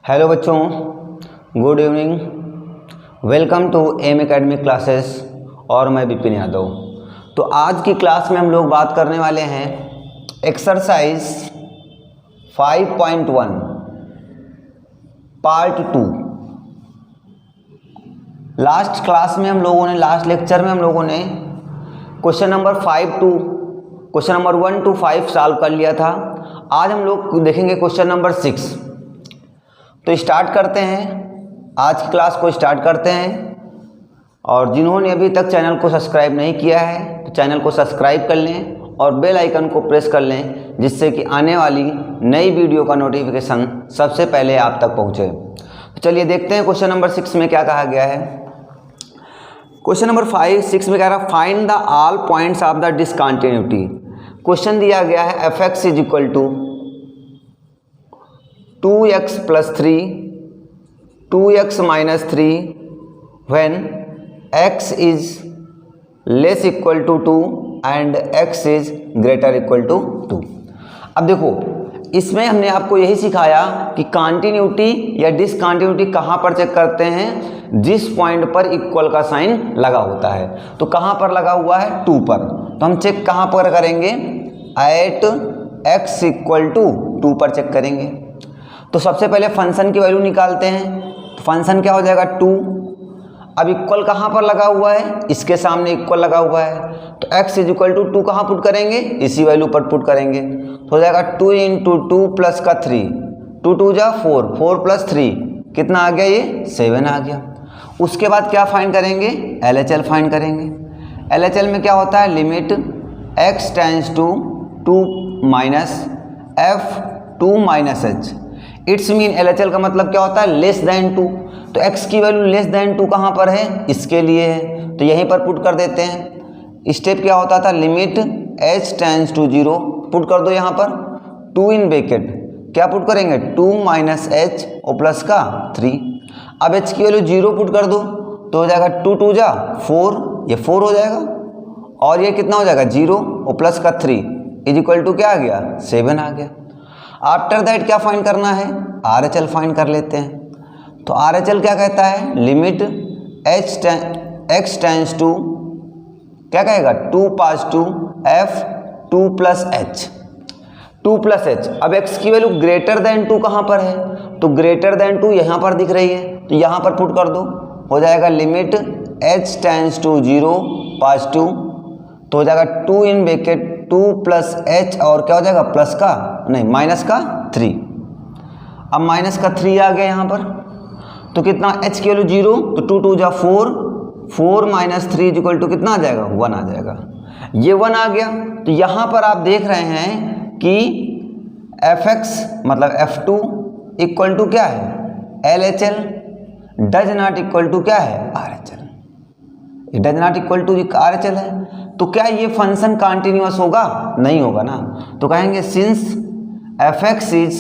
Hello बच्चों, good evening. Welcome to M academic classes और मैं विपिन यादव। तो आज की क्लास में हम लोग बात करने वाले हैं एक्सरसाइज 5.1 पार्ट 2। लास्ट क्लास में लास्ट लेक्चर में हम लोगों ने क्वेश्चन नंबर 1 to 5 सॉल्व कर लिया था। आज हम लोग देखेंगे क्वेश्चन नंबर 6। तो स्टार्ट करते हैं, आज की क्लास को स्टार्ट करते हैं। और जिन्होंने अभी तक चैनल को सब्सक्राइब नहीं किया है तो चैनल को सब्सक्राइब कर लें और बेल आइकन को प्रेस कर लें, जिससे कि आने वाली नई वीडियो का नोटिफिकेशन सबसे पहले आप तक पहुंचे। तो चलिए देखते हैं क्वेश्चन नंबर 6 में क्या कहा गया है। क्वेश्चन नंबर 6 में कह रहा है find the all points of the discontinuity. Question दिया गया है f(x) = 2x + 3 2x - 3 when x is less equal to 2 and x is greater equal to 2। अब देखो, इसमें हमने आपको यही सिखाया कि कंटिन्यूटी या डिसकंटिन्यूटी कहाँ पर चेक करते हैं, जिस पॉइंट पर इक्वल का साइन लगा होता है। तो कहाँ पर लगा हुआ है, 2 पर। तो हम चेक कहाँ पर करेंगे, एट x = 2 पर चेक करेंगे। तो सबसे पहले फंक्शन की वैल्यू निकालते हैं। तो फंक्शन क्या हो जाएगा, 2। अब इक्वल कहाँ पर लगा हुआ है, इसके सामने इक्वल लगा हुआ है। तो x = 2 कहाँ पुट करेंगे, इसी वैल्यू पर पुट करेंगे। तो हो जाएगा 2 × 2 + का 3, 2 2 जा 4, 4 + 3 कितना आ गया, ये 7 आ गया। उसके बाद क्या फाइंड करेंगे, LHL फाइंड करेंगे। LHL में क्या होता है, limit x tends to 2 - f(2 - h)। It's mean LHL का मतलब क्या होता है, लेस देन 2। तो x की वैल्यू लेस देन 2 कहाँ पर है, इसके लिए है। तो यहीं पर पुट कर देते हैं। स्टेप क्या होता था, limit h tends to 0 put कर दो यहाँ पर, 2 इन ब्रैकेट क्या पुट करेंगे, 2 - h और प्लस का 3। अब h की वैल्यू 0 पुट कर दो तो हो जाएगा 2 2 जा 4, ये 4 हो जाएगा। और ये कितना हो जाएगा, 0 और प्लस का 3 = क्या आ गया, 7 आ गया। आफ्टर दैट क्या फाइंड करना है, RHL फाइंड कर लेते हैं। तो RHL क्या कहता है, लिमिट x टेंड्स टू क्या कहेगा, 2 + 2 f(2 + h)। 2 + h। अब x की वैल्यू ग्रेटर देन 2 कहाँ पर है, तो ग्रेटर देन 2 यहाँ पर दिख रही है, तो यहाँ पर पुट कर दो। हो जाएगा लिमिट h टेंड्स टू 0 + 2, तो हो जाएगा 2 इन ब्रैकेट 2 + h और क्या हो जाएगा, प्लस का नहीं माइनस का 3। अब माइनस का 3 आ गया यहाँ पर। तो कितना, h की वैल्यू 0, तो 2 2 जा 4, 4 - 3 = कितना आ जाएगा, 1 आ जाएगा। ये 1 आ गया। तो यहाँ पर आप देख रहे हैं कि f(x) मतलब f(2) = क्या है, LHL does not equal to क्या है, RHL। Does not equal to RHL है। तो क्या ये फंक्शन कंटिन्यूअस होगा, नहीं होगा ना। तो कहेंगे since f(x) is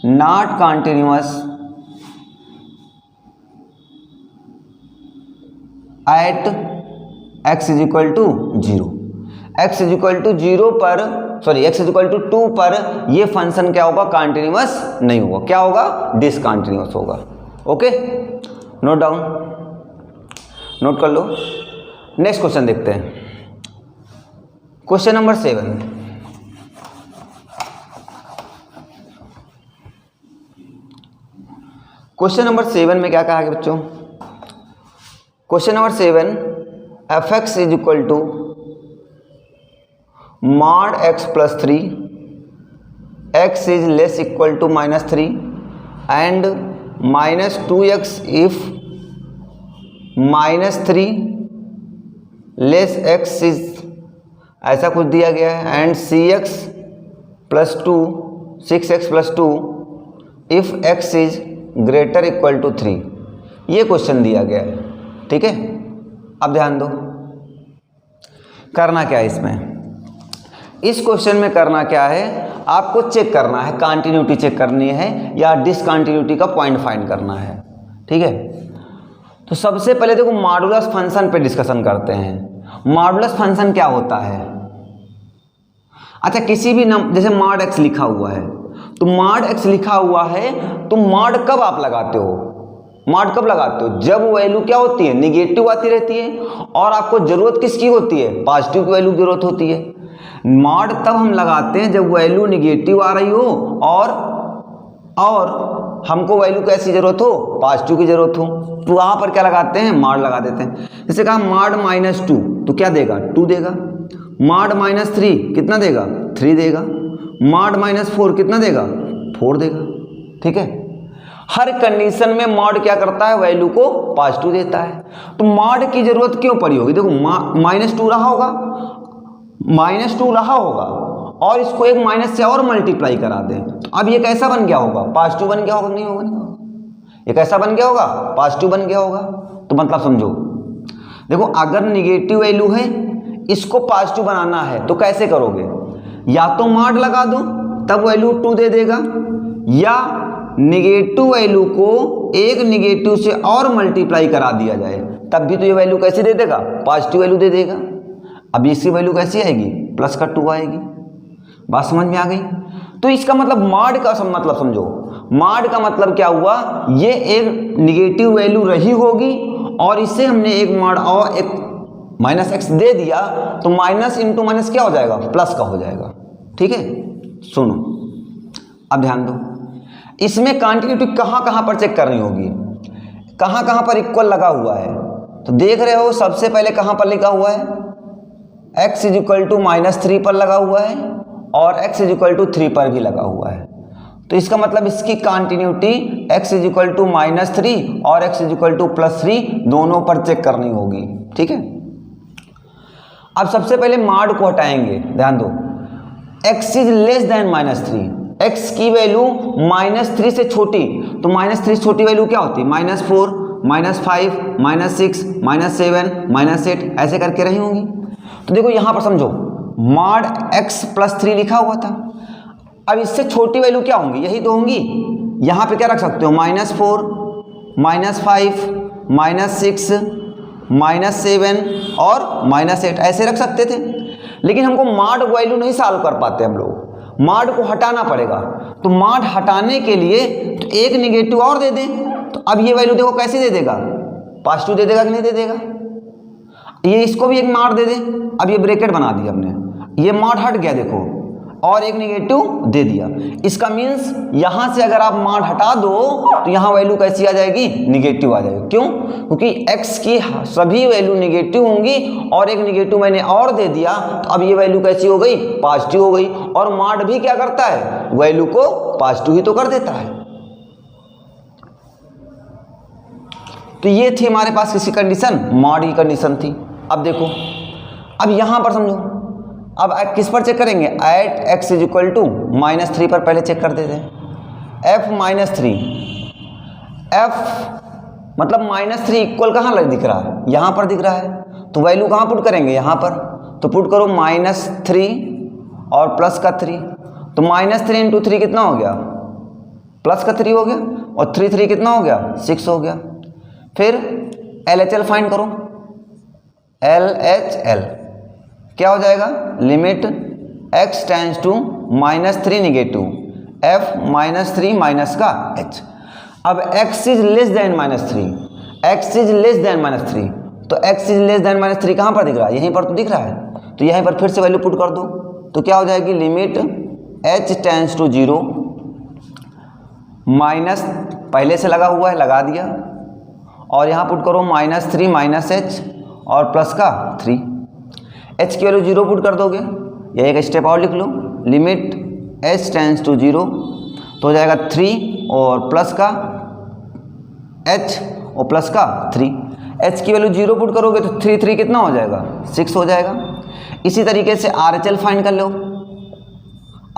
not continuous at x = 0। x = 0 पर, सॉरी x = 2 पर ये फंक्शन क्या होगा, कंटिन्यूअस नहीं होगा। क्या होगा, डिसकंटिन्यूअस होगा। ओके, नोट डाउन, नोट कर लो। नेक्स्ट क्वेश्चन देखते हैं, क्वेश्चन नंबर 7। क्वेश्चन नंबर 7 में क्या कहा है बच्चों, question number 7, f(x) = mod x + 3 x is less equal to -3 and -2x if -3 less x is, ऐसा कुछ दिया गया है। And cx + 2 6x + 2 if x is greater equal to 3। ये क्वेश्चन दिया गया है, ठीक है। अब ध्यान दो, करना क्या है इसमें, इस क्वेश्चन में करना क्या है, आपको चेक करना है, कंटिन्यूटी चेक करनी है या डिसकंटिन्यूटी का पॉइंट फाइंड करना है, ठीक है। तो सबसे पहले देखो मॉडुलस फंक्शन पे डिस्कशन करते हैं। मॉडुलस फंक्शन क्या होता है, अच्छा किसी भी जैसे mod x लिखा हुआ है तो मॉड x लिखा हुआ है, तो मॉड कब आप लगाते हो? मॉड कब लगाते हो? जब वैल्यू क्या होती है, निगेटिव आती रहती है और आपको जरूरत किसकी होती है, पॉजिटिव की वैल्यू की जरूरत होती है। मॉड तब हम लगाते हैं जब वैल्यू निगेटिव आ रही हो और हमको वैल्यू कैसी जरूरत हो, पॉजिटिव की जरूरत हो, तो वहां पर क्या लगाते हैं, मॉड लगा देते हैं। जैसे कहा मॉड -2 तो क्या देगा, 2 देगा। मॉड -3 कितना देगा, 3 देगा। मॉड -4 कितना देगा, 4 देगा। ठीक है, हर कंडीशन में मॉड क्या करता है, वैल्यू को पॉजिटिव देता है। तो मॉड की जरूरत क्यों पड़ी होगी, देखो -2 रहा होगा, -2 रहा होगा और इसको एक माइनस से और मल्टीप्लाई करा दें, तो अब ये कैसा बन गया होगा, पॉजिटिव बन गया होगा, नहीं होगा, नहीं होगा, ये कैसा बन गया होगा, पॉजिटिव बन गया होगा। तो मतलब समझो, देखो अगर निगेटिव वैल्यू है, इसको पॉजिटिव बनाना है तो कैसे करोगे, या तो मॉड लगा दो तब वैल्यू 2 दे देगा, या निगेटिव वैल्यू को एक निगेटिव से और मल्टीप्लाई करा दिया जाए, तब भी तो ये वैल्यू कैसे दे देगा, पॉजिटिव वैल्यू दे देगा। अब इसकी वैल्यू कैसी आएगी, +2 आएगी। बात समझ में आ गई? तो इसका मतलब मॉड का मतलब समझो, मॉड का मतलब क्या हुआ, ये एक निगेटिव वैल्यू रही होगी और इससे हमने एक मॉड और एक -x दे दिया, तो माइनस इंटू माइनस क्या हो जाएगा, प्लस का हो जाएगा। ठीक है, सुनो अब ध्यान दो, इसमें कंटिन्यूटी कहाँ कहाँ पर चेक करनी होगी, कहाँ कहाँ पर इक्वल लगा हुआ है। तो देख रहे हो सबसे पहले कहाँ पर लिखा हुआ है, x = -3 पर लगा हुआ है और x = 3 पर भी लगा हुआ है। तो इसका मतलब इसकी कंटिन्यूटी x = -3 और x = +3 दोनों पर चेक करनी होगी। ठीक है, अब सबसे पहले मॉड को हटाएंगे, ध्यान दो, x is less than -3, x की वैल्यू -3 से छोटी, तो -3 से छोटी वैल्यू क्या होती है, -4, -5, -6, -7, -8 ऐसे करके रही होंगी। तो देखो यहां पर समझो, मॉड x +3 लिखा हुआ था, अब इससे छोटी वैल्यू क्या होंगी, यही तो होंगी। यहां पे क्या रख सकते हो, -4, -5, -6, -7 और -8 ऐसे रख सकते थे, लेकिन हमको मॉड वैल्यू नहीं सॉल्व कर पाते हम लोग, मॉड को हटाना पड़ेगा। तो मॉड हटाने के लिए तो एक निगेटिव और दे दें, तो अब ये वैल्यू देखो कैसे दे देगा, पॉजिटिव दे देगा कि नहीं दे देगा। ये इसको भी एक मॉड दे दे, अब ये ब्रैकेट बना दिया हमने, ये मॉड हट गया देखो, और एक निगेटिव दे दिया। इसका मीन्स यहां से अगर आप मॉड हटा दो तो यहां वैल्यू कैसी आ जाएगी, निगेटिव आ जाएगी। क्यों, क्योंकि x की सभी वैल्यू निगेटिव होंगी और एक निगेटिव मैंने और दे दिया, तो अब ये वैल्यू कैसी हो गई, पॉजिटिव हो गई। और मॉड भी क्या करता है, वैल्यू को पॉजिटिव ही तो कर देता है। तो ये थी हमारे पास किसी कंडीशन, मॉड की कंडीशन थी। अब देखो, अब यहां पर समझो, अब किस पर चेक करेंगे, एट x = -3 पर पहले चेक कर देते हैं। f -3, f मतलब -3 इक्वल कहाँ लग दिख रहा है, यहाँ पर दिख रहा है, तो वैल्यू कहाँ पुट करेंगे, यहाँ पर। तो पुट करो -3 और प्लस का 3, तो -3 × 3 कितना हो गया, प्लस का 3 हो गया, और 3 कितना हो गया, 6 हो गया। फिर LHL फाइंड करो, LHL क्या हो जाएगा, limit x tends to -3 negative, f -3 minus का h। अब x is less than -3, x is less than -3, तो x इज लेस देन -3 कहाँ पर दिख रहा है, यहीं पर तो दिख रहा है। तो यहीं पर फिर से वैल्यू पुट कर दो, तो क्या हो जाएगी, limit h tends to 0, minus पहले से लगा हुआ है लगा दिया, और यहाँ पुट करो -3 माइनस h और प्लस का 3, h की वैल्यू 0 पुट कर दोगे, यह एक स्टेप और लिख लो, लिमिट h टेंड्स टू 0, तो हो जाएगा 3 और प्लस का h और प्लस का 3। h की वैल्यू 0 पुट करोगे तो 3 कितना हो जाएगा, 6 हो जाएगा। इसी तरीके से RHL फाइंड कर लो,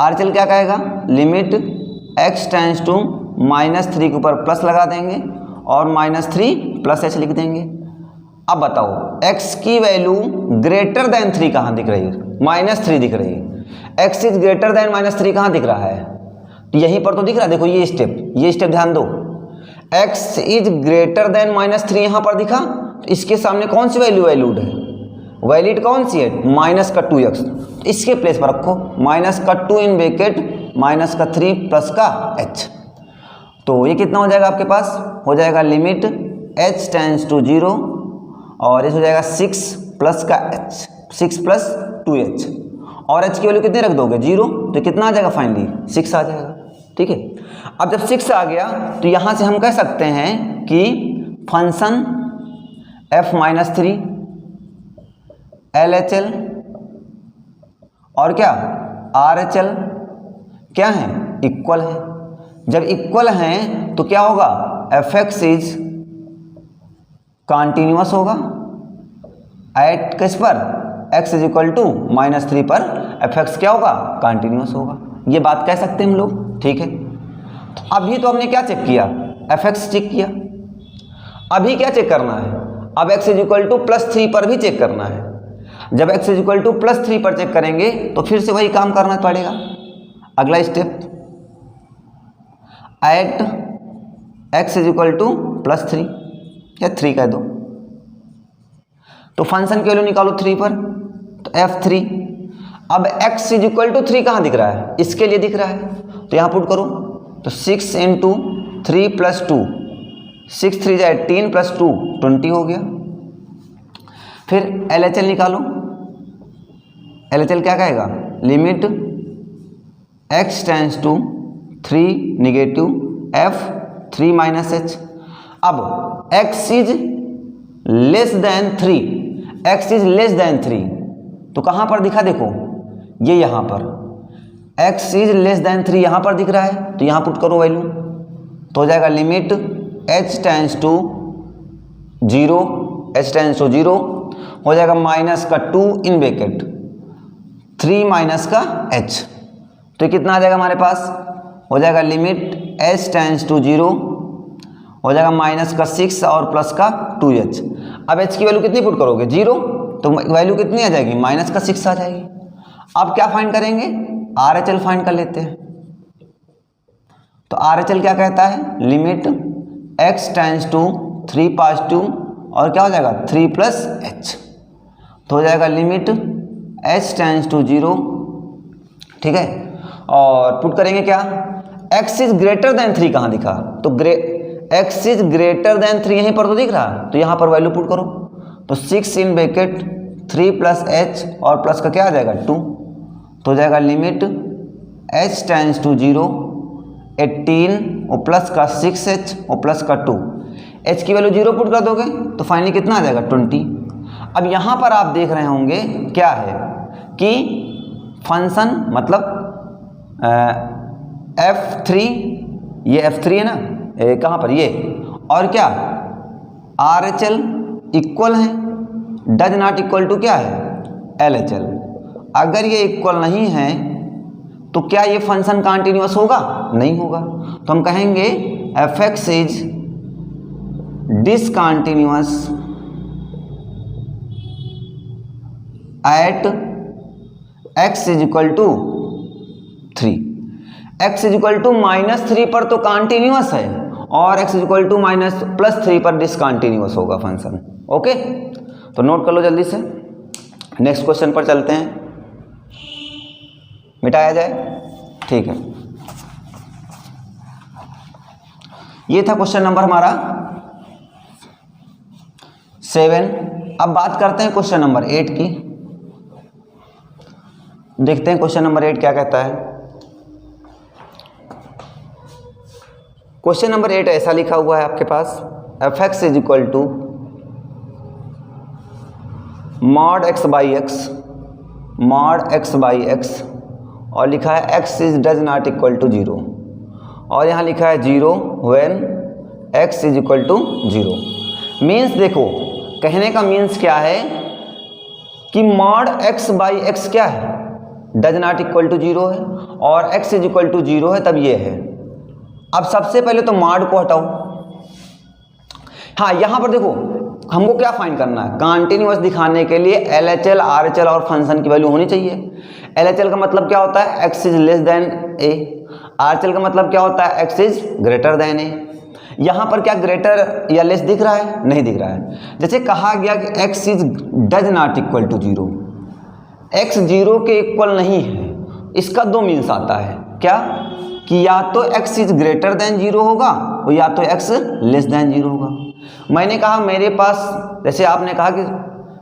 RHL क्या कहेगा, लिमिट x टेंड्स टू -3 के ऊपर प्लस लगा देंगे और -3 प्लस h लिख देंगे। अब बताओ x की वैल्यू ग्रेटर देन 3 कहाँ दिख रही है, -3 दिख रही है। x इज ग्रेटर देन -3 कहाँ दिख रहा है, तो यहीं पर तो दिख रहा है। देखो ये स्टेप ध्यान दो, x इज ग्रेटर देन -3 यहाँ पर दिखा, तो इसके सामने कौन सी वैल्यू वैल्यूड है, वैलिड कौन सी है, -2x, इसके प्लेस पर रखो, -2 इन ब्रैकेट माइनस का 3 प्लस का h। तो ये कितना हो जाएगा आपके पास, हो जाएगा लिमिट h टेंड्स टू 0 और इस हो जाएगा 6 प्लस का h, 6 प्लस 2h और h की वैल्यू कितनी रख दोगे 0, तो कितना आ जाएगा फाइनली 6 आ जाएगा। ठीक है, अब जब 6 आ गया तो यहाँ से हम कह सकते हैं कि फंक्शन f-3 LHL और क्या RHL क्या है, इक्वल है। जब इक्वल हैं तो क्या होगा, fx इज कॉन्टिन्यूअस होगा एट किस पर, x इज इक्वल टू -3 पर fx क्या होगा, कॉन्टिन्यूअस होगा। ये बात कह सकते हैं हम लोग। ठीक है, तो अभी तो हमने क्या चेक किया, fx चेक किया, अभी क्या चेक करना है, अब x इज इक्वल टू +3 पर भी चेक करना है। जब x इज इक्वल टू +3 पर चेक करेंगे तो फिर से वही काम करना पड़ेगा। अगला step, at x is equal to +3 या 3 कह दो, तो फंक्शन की वैल्यू निकालो 3 पर, तो f3। अब x इज इक्वल टू 3 कहाँ दिख रहा है, इसके लिए दिख रहा है, तो यहाँ पुट करो, तो 6 इंटू 3 प्लस 2, 6 3 जाए 18 प्लस 2 20 हो गया। फिर LHL निकालो, LHL क्या कहेगा, limit x tends to 3 negative f3 minus h। अब x is less than 3, x is less than 3, तो कहाँ पर दिखा, देखो ये यहाँ पर x इज लेस देन 3 यहाँ पर दिख रहा है, तो यहाँ पुट करो वैल्यू, तो हो जाएगा limit h tends to 0, h tends to 0 हो जाएगा माइनस का 2 इन ब्रैकेट 3 माइनस का h, तो कितना आ जाएगा हमारे पास, हो जाएगा लिमिट h टेंड्स टू 0 हो जाएगा माइनस का 6 और प्लस का 2h। अब h की वैल्यू कितनी पुट करोगे 0, तो वैल्यू कितनी आ जाएगी, माइनस का 6 आ जाएगी। अब क्या फाइंड करेंगे, RHL फाइंड कर लेते हैं। तो RHL क्या कहता है, limit x tends to 3 positive और क्या हो जाएगा 3 प्लस h, तो हो जाएगा लिमिट h टेंड्स टू 0। ठीक है, और पुट करेंगे क्या, x इज ग्रेटर देन 3 कहाँ दिखा, तो x इज ग्रेटर देन 3 यहीं पर तो दिख रहा, तो यहाँ पर वैल्यू पुट करो, तो 6 इन ब्रैकेट 3 प्लस h और प्लस का क्या आ जाएगा 2, तो हो जाएगा लिमिट h टेंड्स टू 0 18 और प्लस का 6h और प्लस का 2, h की वैल्यू 0 पुट कर दोगे तो फाइनली कितना आ जाएगा 20। अब यहाँ पर आप देख रहे होंगे क्या है कि फंक्शन मतलब f3, ये f3 है ना, कहाँ पर ये, और क्या RHL इक्वल है, डज नॉट इक्वल टू क्या है LHL। अगर ये इक्वल नहीं है तो क्या ये फंक्शन कॉन्टिन्यूअस होगा, नहीं होगा, तो हम कहेंगे fx is discontinuous at x is equal to 3। x is equal to -3 पर तो कॉन्टिन्यूअस है और x इज इक्वल टू +3 पर डिसकॉन्टिन्यूअस होगा फंक्शन। ओके, तो नोट कर लो जल्दी से, नेक्स्ट क्वेश्चन पर चलते हैं, मिटाया जाए। ठीक है, ये था क्वेश्चन नंबर हमारा 7। अब बात करते हैं क्वेश्चन नंबर 8 की, देखते हैं क्वेश्चन नंबर 8 क्या कहता है। क्वेश्चन नंबर 8 ऐसा लिखा हुआ है आपके पास, fx is equal to mod x by x और लिखा है x is does not equal to 0 और यहाँ लिखा है 0 when x is equal to 0। Means देखो, कहने का मीन्स क्या है कि मॉड x बाई x क्या है, डज नॉट इक्वल टू 0 है और x इज इक्वल टू 0 है, तब ये है। अब सबसे पहले तो मॉड को हटाओ। हाँ, यहाँ पर देखो हमको क्या फाइंड करना है, कॉन्टिन्यूअस दिखाने के लिए LHL RHL और फंक्शन की वैल्यू होनी चाहिए। LHL का मतलब क्या होता है, x is less then a, RHL का मतलब क्या होता है, x is greater then a। यहाँ पर क्या ग्रेटर या लेस दिख रहा है, नहीं दिख रहा है। जैसे कहा गया कि x is does not equal to 0, x 0 के इक्वल नहीं है, इसका दो मीन्स आता है। क्या कि या तो x इज ग्रेटर देन 0 होगा और या तो x लेस देन 0 होगा। मैंने कहा मेरे पास, जैसे आपने कहा कि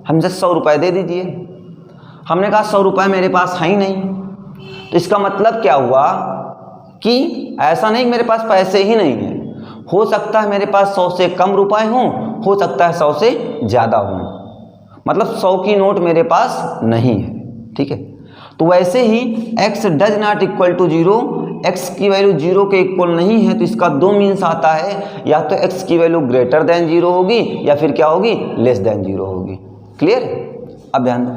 हमसे 100 रुपये दे दीजिए, हमने कहा 100 रुपये मेरे पास है ही नहीं, तो इसका मतलब क्या हुआ कि ऐसा नहीं मेरे पास पैसे ही नहीं हैं, हो सकता है मेरे पास 100 से कम रुपए हों, हो सकता है 100 से ज़्यादा हों, मतलब 100 की नोट मेरे पास नहीं है। ठीक है, तो वैसे ही x does not equal to 0, x की वैल्यू 0 के इक्वल नहीं है, तो इसका दो मीन्स आता है, या तो x की वैल्यू ग्रेटर देन 0 होगी या फिर क्या होगी, लेस देन 0 होगी। क्लियर? अब ध्यान दो,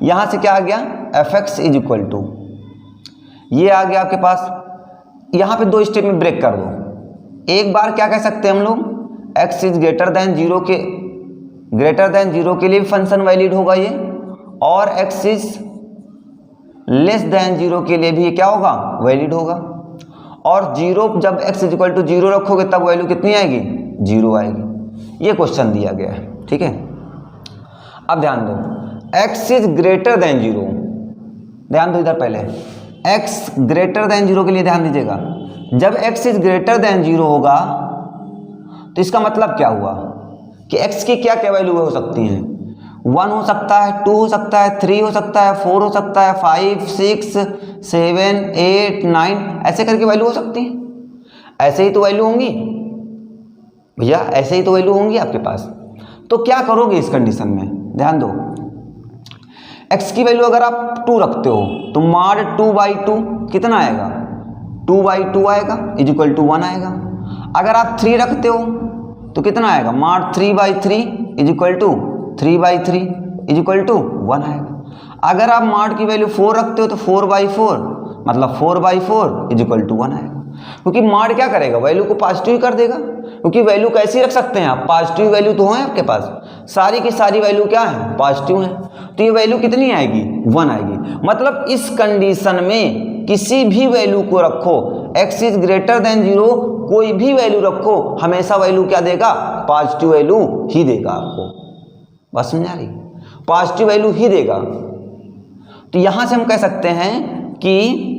यहाँ से क्या आ गया, fx इज इक्वल टू, ये आ गया आपके पास। यहाँ पे दो स्टेप में ब्रेक कर दो। एक बार क्या कह सकते हैं हम लोग, x इज ग्रेटर देन 0 के लिए भी फंक्शन वैलिड होगा ये, और x इज लेस देन 0 के लिए भी ये क्या होगा, वैलिड होगा। और 0 जब x इज इक्वल टू 0 रखोगे तब वैल्यू कितनी आएगी, 0 आएगी। ये क्वेश्चन दिया गया है। ठीक है, अब ध्यान दो, x इज ग्रेटर देन 0, ध्यान दो इधर पहले, x ग्रेटर देन 0 के लिए ध्यान दीजिएगा। जब x इज ग्रेटर देन 0 होगा तो इसका मतलब क्या हुआ कि x की क्या क्या वैल्यू हो सकती हैं, 1 हो सकता है, 2 हो सकता है, 3 हो सकता है, 4 हो सकता है, 5, 6, 7, 8, 9 ऐसे करके वैल्यू हो सकती है। ऐसे ही तो वैल्यू होंगी भैया, ऐसे ही तो वैल्यू होंगी आपके पास। तो क्या करोगे इस कंडीशन में, ध्यान दो, x की वैल्यू अगर आप 2 रखते हो तो माड 2/2 कितना आएगा, 2/2 आएगा, इज इक्वल टू 1 आएगा। अगर आप 3 रखते हो तो कितना आएगा, mod 3/3 is equal to 3/3 is equal to 1 आएगा। अगर आप माड की वैल्यू 4 रखते हो तो 4/4 मतलब 4/4 इज इक्वल टू 1 आएगा। क्योंकि माड क्या करेगा, वैल्यू को पॉजिटिव कर देगा, क्योंकि वैल्यू कैसी रख सकते हैं आप, पॉजिटिव वैल्यू तो है आपके पास, सारी की सारी वैल्यू क्या है, पॉजिटिव है, तो ये वैल्यू कितनी आएगी, 1 आएगी। मतलब इस कंडीशन में किसी भी वैल्यू को रखो, x इज ग्रेटर देन 0, कोई भी वैल्यू रखो, हमेशा वैल्यू क्या देगा, पॉजिटिव वैल्यू ही देगा आपको। बस समझा रही, पॉजिटिव वैल्यू ही देगा। तो यहां से हम कह सकते हैं कि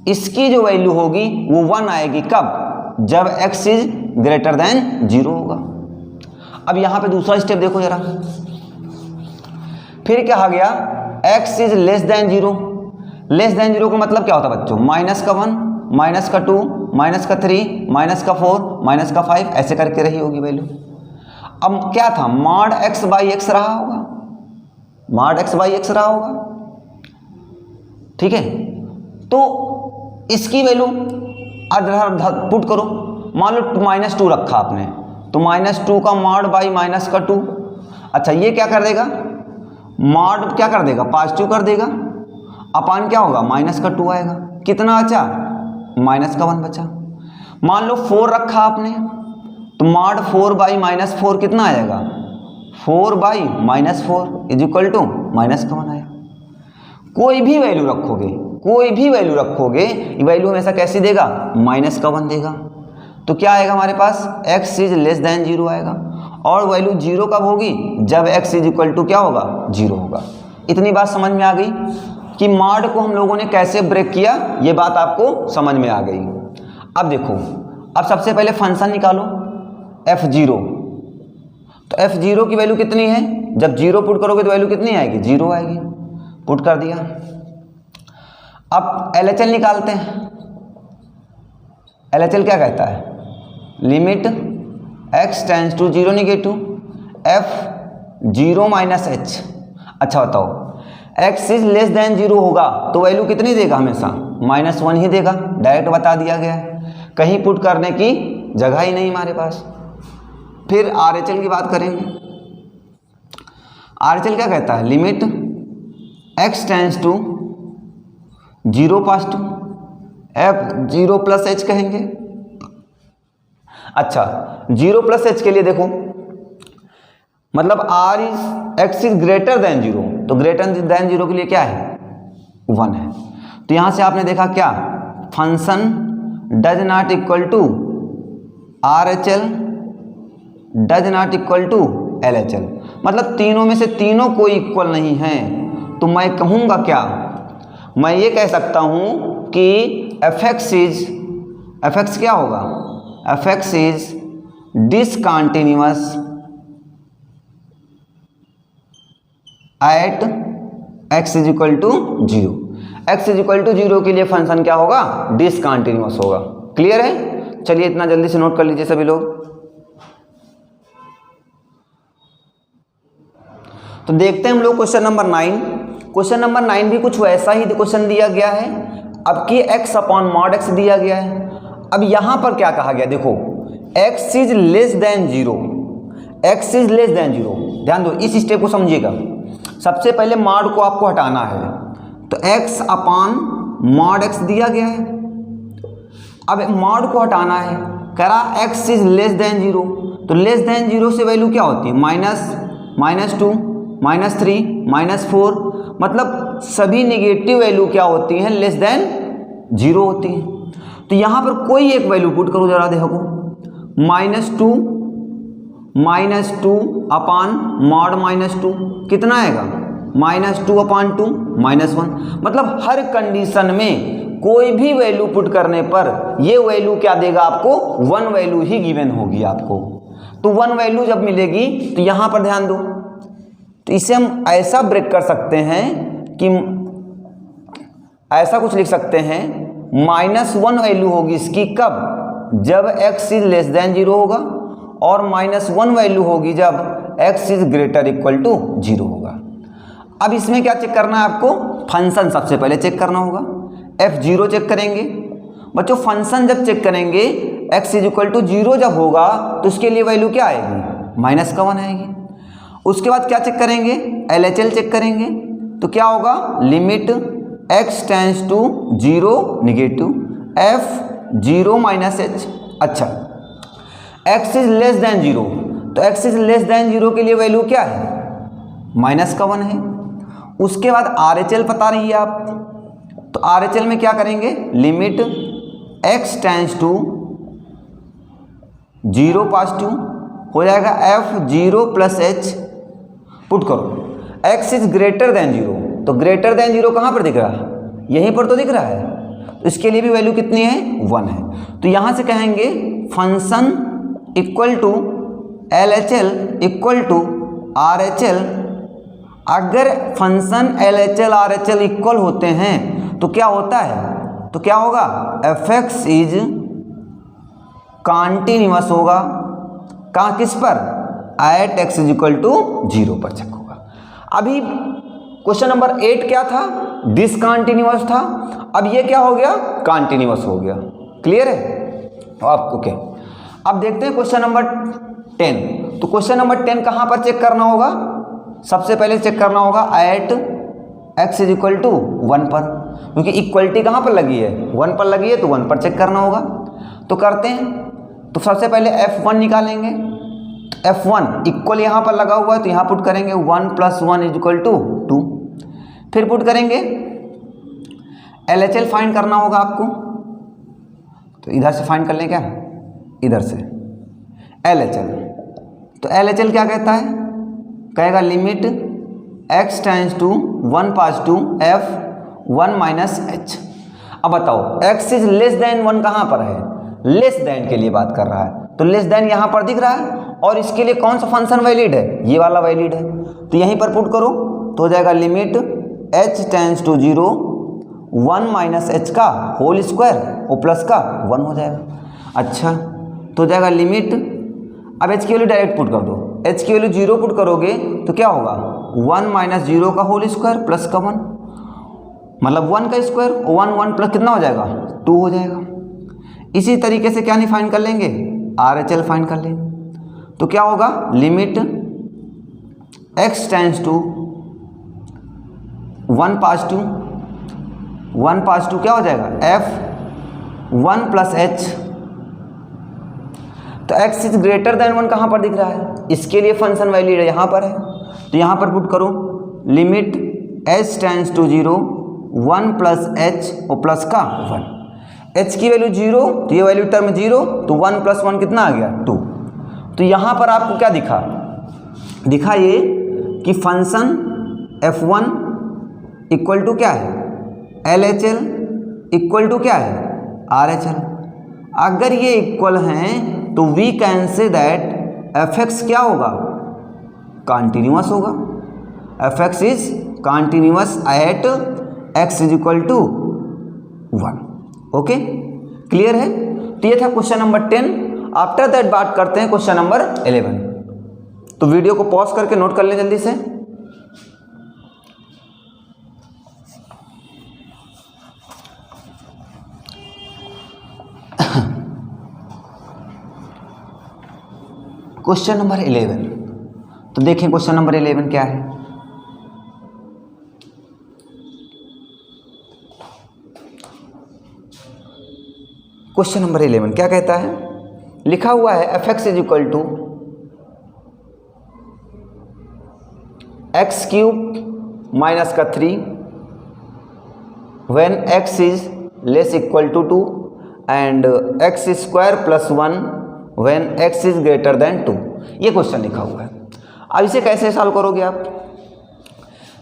इसकी जो वैल्यू होगी वो 1 आएगी, कब, जब x इज ग्रेटर देन 0 होगा। अब यहां पे दूसरा स्टेप देखो जरा, फिर क्या आ गया, x is less than 0। Less than 0 का मतलब क्या होता है बच्चों, -1, -2, -3, -4, -5 ऐसे करके रही होगी वैल्यू। अब क्या था, माड x/x रहा होगा, माड x/x रहा होगा। ठीक है, तो इसकी वैल्यू पुट करो, मान लो -2 रखा आपने, तो -2 का माड बाई -2। अच्छा, ये क्या कर देगा, माड क्या कर देगा, पॉजिटिव कर देगा, अपान क्या होगा, -2 आएगा, कितना बचा, -1 बचा। मान लो 4 रखा आपने, तो माड 4/-4 कितना आएगा, 4/-4 इज इक्वल टू -1 आएगा। कोई भी वैल्यू रखोगे, कोई भी वैल्यू रखोगे, ये वैल्यू हमेशा कैसी देगा, -1 देगा। तो क्या आएगा हमारे पास, x इज लेस देन 0 आएगा। और वैल्यू 0 कब होगी, जब x इज इक्वल टू क्या होगा, 0 होगा। इतनी बात समझ में आ गई कि माड को हम लोगों ने कैसे ब्रेक किया, ये बात आपको समझ में आ गई। अब देखो, अब सबसे पहले फंक्शन निकालो f0। तो f0 की वैल्यू कितनी है, जब 0 पुट करोगे तो वैल्यू कितनी आएगी, 0 आएगी, पुट कर दिया। अब LHL निकालते हैं। LHL क्या कहता है, limit x tends to 0 negative f0 - h। अच्छा बताओ, x इज लेस देन 0 होगा तो वैल्यू कितनी देगा, हमेशा -1 ही देगा, डायरेक्ट बता दिया गया है, कहीं पुट करने की जगह ही नहीं हमारे पास। फिर RHL की बात करेंगे। RHL क्या कहता है, limit x tends to 0 pass to f0 + h कहेंगे। अच्छा, 0 + h के लिए देखो, मतलब x इज ग्रेटर देन 0, तो ग्रेटर देन 0 के लिए क्या है, 1 है। तो यहां से आपने देखा क्या, function does not equal to RHL does not equal to LHL, मतलब तीनों में से तीनों कोई इक्वल नहीं है। तो मैं कहूँगा क्या, मैं ये कह सकता हूँ कि एफ एक्स क्या होगा, f x is discontinuous at x is equal to 0। x is equal to 0 के लिए फंक्शन क्या होगा, डिसकंटिन्यूअस होगा। क्लियर है? चलिए इतना जल्दी से नोट कर लीजिए सभी लोग। तो देखते हैं हम लोग क्वेश्चन नंबर 9। क्वेश्चन नंबर 9 भी कुछ वैसा ही क्वेश्चन दिया गया है, अब कि x अपॉन मॉड x दिया गया है। अब यहां पर क्या कहा गया, देखो x is less than 0, x is less than 0। ध्यान दो, इस स्टेप को समझिएगा। सबसे पहले मॉड को आपको हटाना है, तो x अपॉन मॉड x दिया गया है। अब मॉड को हटाना है, कह रहा x इज लेस देन 0, तो लेस देन 0 से वैल्यू क्या होती है, -2, -3, -4, मतलब सभी नेगेटिव वैल्यू क्या होती हैं, लेस देन 0 होती हैं। तो यहाँ पर कोई एक वैल्यू पुट करो जरा, देखो -2 अपॉन मॉड -2 कितना आएगा, -2 अपॉन 2 -1। मतलब हर कंडीशन में कोई भी वैल्यू पुट करने पर ये वैल्यू क्या देगा आपको, 1 वैल्यू ही गिवन होगी आपको। तो 1 वैल्यू जब मिलेगी तो यहाँ पर ध्यान दो, तो इसे हम ऐसा ब्रेक कर सकते हैं कि ऐसा कुछ लिख सकते हैं, -1 वैल्यू होगी इसकी कब, जब x इज लेस देन 0 होगा, और -1 वैल्यू होगी जब x is greater equal to 0 होगा। अब इसमें क्या चेक करना है आपको, फंक्शन सबसे पहले चेक करना होगा। f0 चेक करेंगे बच्चों, फंक्शन जब चेक करेंगे x इज इक्वल टू 0 जब होगा तो उसके लिए वैल्यू क्या आएगी, -1 आएगी। उसके बाद क्या चेक करेंगे, LHL चेक करेंगे, तो क्या होगा, limit x tends to 0 negative f0 -h। अच्छा, x इज लेस देन 0, तो x इज लेस देन 0 के लिए वैल्यू क्या है, -1 है। उसके बाद RHL पता रही है आप, तो RHL में क्या करेंगे, limit x tends to 0 positive हो जाएगा f0 + h, पुट करो। x इज ग्रेटर देन 0, तो ग्रेटर देन 0 कहाँ पर दिख रहा है, यहीं पर तो दिख रहा है, तो इसके लिए भी वैल्यू कितनी है, 1 है। तो यहाँ से कहेंगे function equal to LHL equal to RHL। अगर फंक्शन LHL RHL इक्वल होते हैं तो क्या होता है, तो क्या होगा, fx इज कॉन्टिन्यूअस होगा, कहाँ किस पर, at x is equal to 0 पर चेक होगा। अभी क्वेश्चन नंबर 8 क्या था, डिसकंटिन्यूअस था, अब ये क्या हो गया, कॉन्टिन्यूअस हो गया। क्लियर है? तो आपको क्या, अब देखते हैं क्वेश्चन नंबर 10। तो क्वेश्चन नंबर 10 कहाँ पर चेक करना होगा, सबसे पहले चेक करना होगा at x is equal to 1 पर, क्योंकि इक्वलिटी कहाँ पर लगी है, 1 पर लगी है, तो 1 पर चेक करना होगा। तो करते हैं, तो सबसे पहले f1 निकालेंगे, f1 इक्वल यहाँ पर लगा हुआ है, तो यहाँ पुट करेंगे 1 + 1 इज इक्वल टू 2। फिर पुट करेंगे LHL फाइंड करना होगा आपको, तो इधर से फाइंड कर लें, क्या इधर से LHL। तो LHL क्या कहता है, कहेगा limit x tends to 1 positive f1 -h। अब बताओ x इज लेस देन 1 कहाँ पर है, लेस देन के लिए बात कर रहा है, तो लेस देन यहाँ पर दिख रहा है, और इसके लिए कौन सा फंक्शन वैलिड है, ये वाला वैलिड है। तो यहीं पर पुट करो, तो हो जाएगा limit h tends to 0 1 -h का होल स्क्वायर और प्लस का 1 हो जाएगा। अच्छा, तो हो जाएगा लिमिट, अब h की वैल्यू डायरेक्ट पुट कर दो, h की वैल्यू 0 पुट करोगे तो क्या होगा, 1 - 0 का होल स्क्वायर प्लस का 1, मतलब 1 का स्क्वायर, 1 प्लस कितना हो जाएगा, 2 हो जाएगा। इसी तरीके से क्या नहीं फाइंड कर लेंगे, RHL फाइंड कर लेंगे, तो क्या होगा, limit x tends to 1 positive क्या हो जाएगा, f1 + h। तो x इज ग्रेटर देन 1 कहाँ पर दिख रहा है, इसके लिए फंक्शन वैलिड है, यहाँ पर है, तो यहाँ पर पुट करो limit h tends to 0 1 + h और प्लस का 1। h की वैल्यू 0, तो ये वैल्यू टर्म 0, तो 1 + 1 कितना आ गया, 2। तो यहाँ पर आपको क्या दिखा ये कि फंक्शन f1 इक्वल टू क्या है, LHL इक्वल टू क्या है RHL। अगर ये इक्वल हैं तो we can say that fx क्या होगा कॉन्टिन्यूअस होगा। fx is continuous at x is equal to 1। Okay clear है। तो ये था क्वेश्चन नंबर 10। आफ्टर दैट बात करते हैं क्वेश्चन नंबर 11। तो वीडियो को पॉज करके नोट कर लें जल्दी से। Question number 11। तो देखें क्वेश्चन नंबर 11 क्या है। क्वेश्चन नंबर 11 क्या कहता है, लिखा हुआ है fx is equal to x cube minus का 3 when x is less equal to 2 and x square plus 1 when x is greater than 2। ये क्वेश्चन लिखा हुआ है। अब इसे कैसे सॉल्व करोगे आप।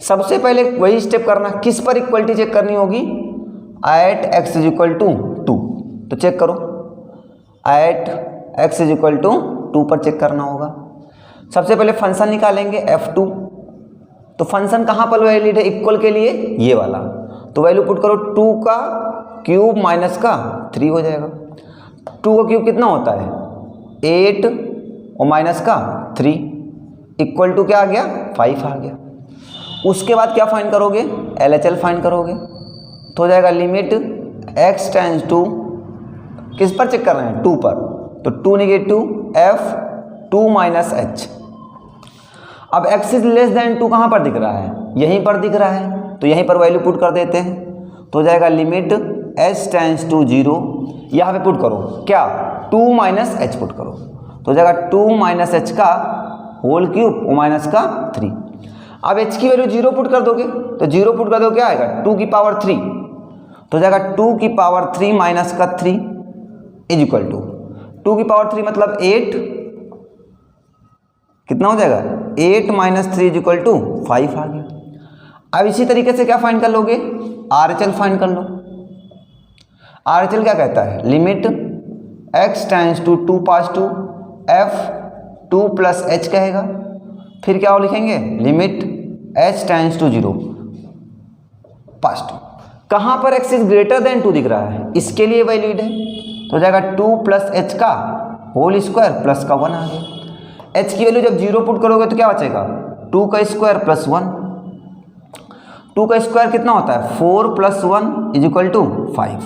सबसे पहले वही स्टेप करना, किस पर इक्वलिटी चेक करनी होगी, at x is equal to 2। तो चेक करो, at x is equal to 2 पर चेक करना होगा। सबसे पहले फंक्शन निकालेंगे f2। तो फंक्शन कहाँ पर वैलिड है इक्वल के लिए, ये वाला। तो वैल्यू पुट करो 2 का क्यूब माइनस का 3 हो जाएगा। 2 का क्यूब कितना होता है 8 और माइनस का 3 इक्वल टू क्या आ गया 5 आ गया। उसके बाद क्या फाइंड करोगे, LHL फाइंड करोगे। तो हो जाएगा लिमिट x टेंस टू, किस पर चेक कर रहे हैं 2 पर, तो 2 नेगेटिव f2 माइनस h। अब x इज लेस देन 2 कहाँ पर दिख रहा है, यहीं पर दिख रहा है। तो यहीं पर वैल्यू पुट कर देते हैं। तो हो जाएगा लिमिट h टेंस टू 0, यहाँ पे पुट करो क्या 2 माइनस h पुट करो। तो हो जाएगा 2 माइनस h का होल क्यूब माइनस का 3। अब h की वैल्यू 0 पुट कर दोगे, तो 0 पुट कर दो क्या आएगा 2 की पावर 3। तो हो जाएगा 2 की पावर 3 माइनस का 3 इज इक्वल टू 2 की पावर 3 मतलब 8, कितना हो जाएगा 8 माइनस 3 इज इक्वल टू 5 आ गया। अब इसी तरीके से क्या फाइंड कर लोगे, RHL फाइंड कर लो। RHL क्या कहता है, limit x tends to 2 pass to f2 plus h कहेगा। फिर क्या लिखेंगे, limit h tends to 0 pass to. कहाँ पर x इज ग्रेटर देन 2 दिख रहा है, इसके लिए वैलिड है। तो हो जाएगा 2 प्लस h का होल स्क्वायर प्लस का 1 आ गया। h की वैल्यू जब 0 पुट करोगे तो क्या बचेगा 2 का स्क्वायर प्लस 1। 2 का स्क्वायर कितना होता है 4 प्लस 1 इज इक्वल टू 5।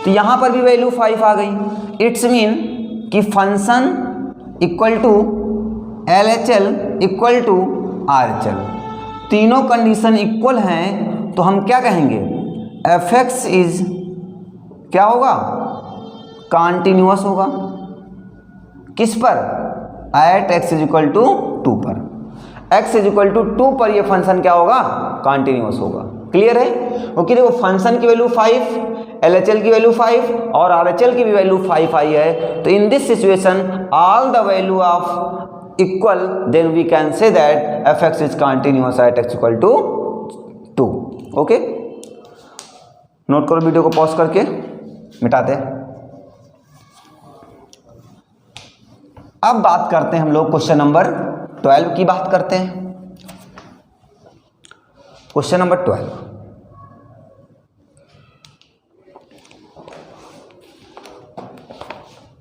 तो यहाँ पर भी वैल्यू 5 आ गई। इट्स मीन कि function equal to LHL equal to RHL, तीनों कंडीशन इक्वल हैं। तो हम क्या कहेंगे fx इज क्या होगा कॉन्टिन्यूअस होगा, किस पर at x is equal to 2 पर। x इज इक्वल टू 2 पर ये फंक्शन क्या होगा कॉन्टिन्यूअस होगा। क्लियर है, क्योंकि देखो फंक्शन की वैल्यू 5, LHL की वैल्यू 5 और RHL की भी वैल्यू 5 आई है। तो in this situation all the value of equal, then we can say that fx is continuous at x equal to 2। Okay, note करो, वीडियो को पॉज करके मिटाते हैं। अब बात करते हैं हम लोग क्वेश्चन नंबर 12 की बात करते हैं। क्वेश्चन नंबर 12,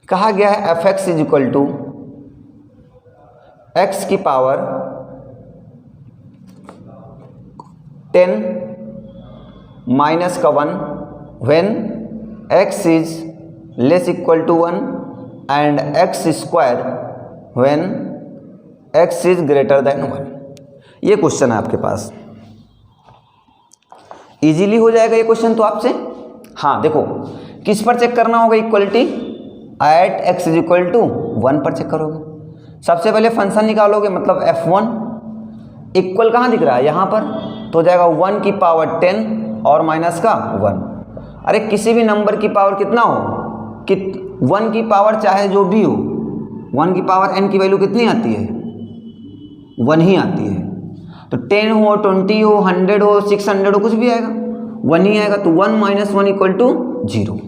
कहा गया है fx is equal to x की पावर 10 माइनस का 1 when x is less equal to 1 and x square when x is greater than 1। ये क्वेश्चन है आपके पास, इजीली हो जाएगा ये क्वेश्चन तो आपसे। हाँ देखो, किस पर चेक करना होगा equality, at x is equal to 1 पर चेक करोगे। सबसे पहले फंक्शन निकालोगे, मतलब f1 इक्वल कहाँ दिख रहा है यहाँ पर, तो हो जाएगा 1 की पावर 10 और माइनस का 1। अरे किसी भी नंबर की पावर कितना हो कि 1 की पावर चाहे जो भी हो, 1 की पावर n की वैल्यू कितनी आती है 1 ही आती है। तो 10 हो 20 हो 100 हो 600 हो कुछ भी आएगा, 1 ही आएगा, तो 1 माइनस 1 इक्वल टू 0।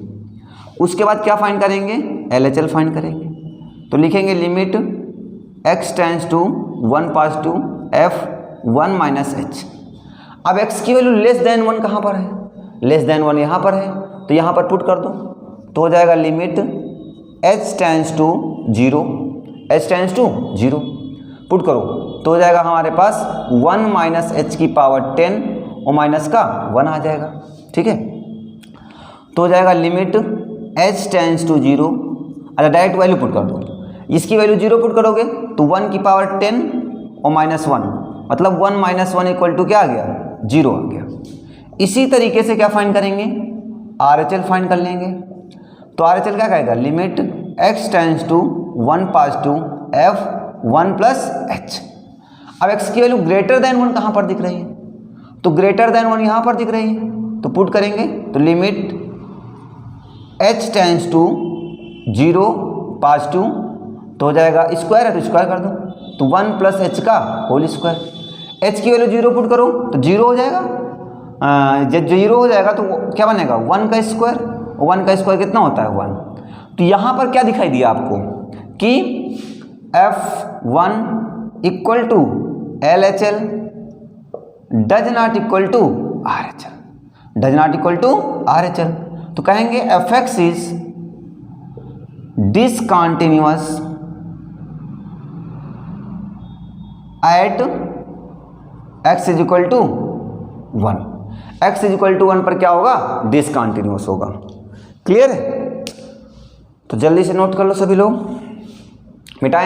उसके बाद क्या फाइंड करेंगे, LHL फाइंड करेंगे। तो लिखेंगे limit x tends to 1 pass to f1 minus h। अब x की वैल्यू लेस देन 1 कहाँ पर है, लेस देन 1 यहाँ पर है, तो यहाँ पर पुट कर दो, तो हो जाएगा limit h tends to 0, h tends to 0 put करो, तो हो जाएगा हमारे पास 1 माइनस h की पावर 10 और माइनस का 1 आ जाएगा। ठीक है, तो हो जाएगा लिमिट h टेंड्स टू 0। अच्छा डायरेक्ट वैल्यू पुट कर दो, इसकी वैल्यू 0 पुट करोगे तो 1 की पावर 10 और माइनस 1, मतलब 1 माइनस 1 इक्वल टू क्या आ गया, 0 आ गया। इसी तरीके से क्या फाइंड करेंगे, RHL फाइंड कर लेंगे। तो RHL क्या कहेगा, limit x tends to 1 pass to f1 plus h। अब x की वैल्यू ग्रेटर देन 1 कहाँ पर दिख रही है, तो ग्रेटर देन 1 यहाँ पर दिख रही है, तो पुट करेंगे, तो limit h tends to 0 pass to, तो हो जाएगा स्क्वायर है तो स्क्वायर कर दो, तो 1 प्लस h का होल स्क्वायर। h की वैल्यू 0 पुट करो तो 0 हो जाएगा, जब 0 हो जाएगा तो क्या बनेगा 1 का स्क्वायर, 1 का स्क्वायर कितना होता है 1। तो यहाँ पर क्या दिखाई दिया आपको कि f1 equal to LHL does not equal to RHL, does not equal to RHL। तो कहेंगे fx is discontinuous at x is equal to 1, x is equal to 1 पर क्या होगा, डिसकंटिन्यूअस होगा। क्लियर है, तो जल्दी से नोट कर लो सभी लोग, मिटाएं।